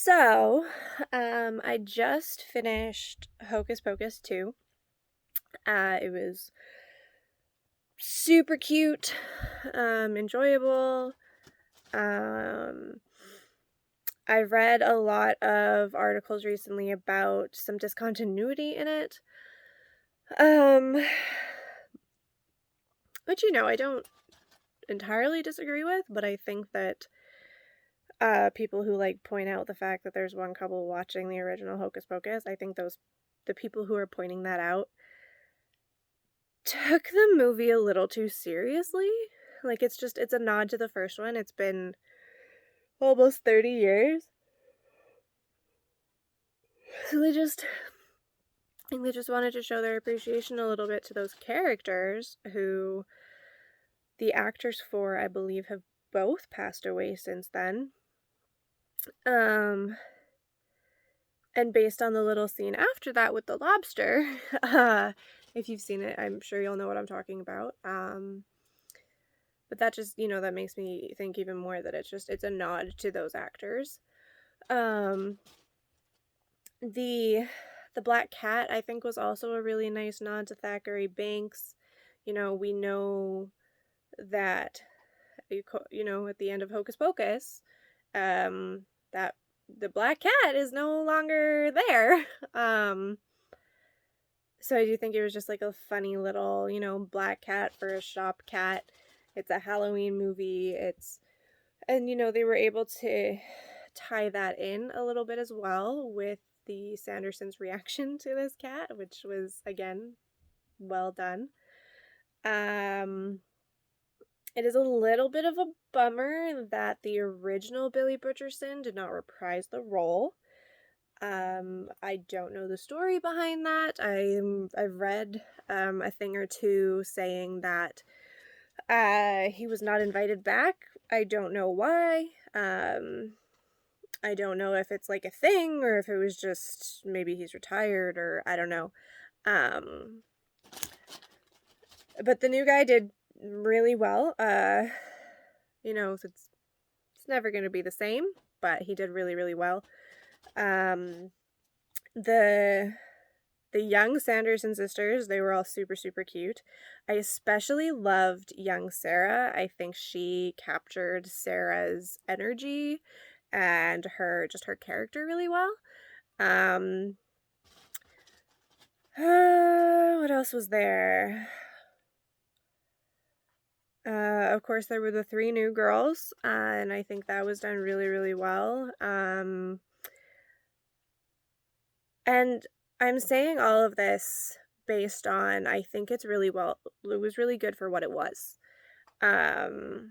So, I just finished Hocus Pocus 2. It was super cute, enjoyable. Um, I've read a lot of articles recently about some discontinuity in it. Which, I don't entirely disagree with, but I think that people who point out the fact that there's one couple watching the original Hocus Pocus, I think the people who are pointing that out took the movie a little too seriously. It's a nod to the first one. It's been almost 30 years. So I think they just wanted to show their appreciation a little bit to those characters who the actors for, I believe, have both passed away since then. And based on the little scene after that with the lobster, if you've seen it, I'm sure you'll know what I'm talking about. But that just, that makes me think even more that it's a nod to those actors. The Black Cat, I think, was also a really nice nod to Thackeray Binks. We know that, at the end of Hocus Pocus, that the Black Cat is no longer there. So I do think it was just like a funny little, black cat for a shop cat. It's a Halloween movie. And they were able to tie that in a little bit as well with the Sandersons' reaction to this cat, which was, again, well done. It is a little bit of a bummer that the original Billy Butcherson did not reprise the role. I don't know the story behind that. I've read a thing or two saying that he was not invited back. I don't know why. I don't know if it's like a thing or if it was just maybe he's retired or I don't know. But the new guy did really well. It's never going to be the same, but he did really, really well. The young Sanderson sisters, they were all super, super cute. I especially loved young Sarah. I think she captured Sarah's energy and her character really well. What else was there? Of course, there were the 3 new girls, and I think that was done really, really well. And I'm saying all of this based on, I think it was really good for what it was. The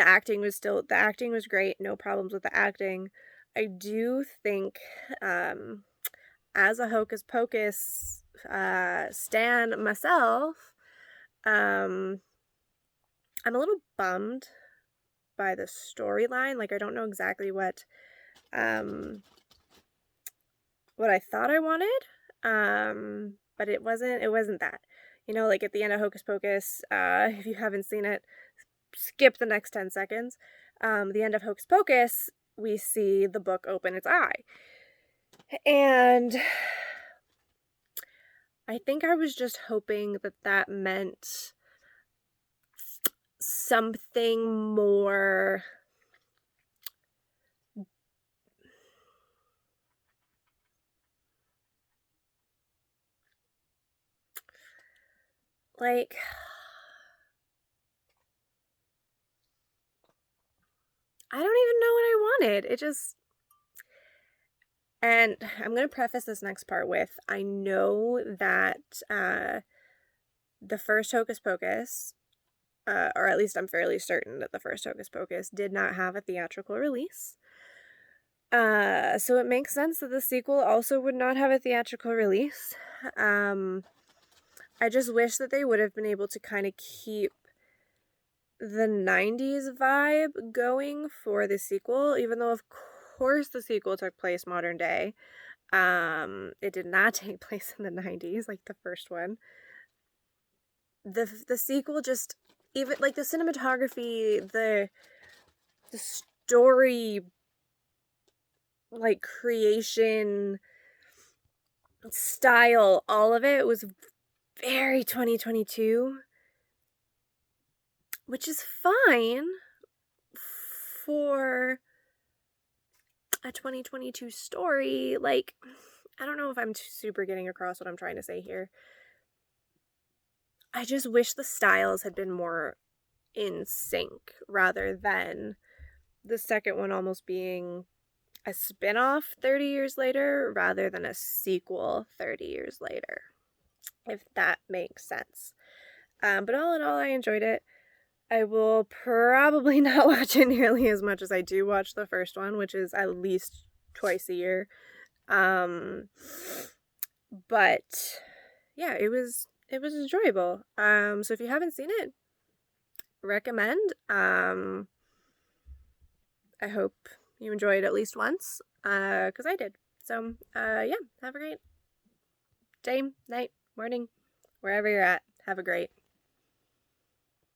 acting was great, no problems with the acting. I do think, as a Hocus Pocus stan myself, I'm a little bummed by the storyline. I don't know exactly what I thought I wanted, but it wasn't that. At the end of Hocus Pocus, if you haven't seen it, skip the next 10 seconds. The end of Hocus Pocus, we see the book open its eye. And I think I was just hoping that meant something more I don't even know what I wanted. And I'm going to preface this next part with, I know that the first Hocus Pocus, or at least I'm fairly certain that the first Hocus Pocus did not have a theatrical release. So it makes sense that the sequel also would not have a theatrical release. I just wish that they would have been able to kind of keep the 90s vibe going for the sequel, even though of course the sequel took place modern day. It did not take place in the 90s like the first one. The sequel just, even the cinematography, the story like creation, style, all of it was very 2022, which is fine for a 2022 story. Like, I don't know if I'm super getting across what I'm trying to say here. I just wish the styles had been more in sync rather than the second one almost being a spin-off 30 years later rather than a sequel 30 years later, if that makes sense. But all in all, I enjoyed it. I will probably not watch it nearly as much as I do watch the first one, which is at least twice a year. But yeah, it was enjoyable. So if you haven't seen it, recommend. I hope you enjoyed at least once, because I did. So, yeah, have a great day, night, morning, wherever you're at. Have a great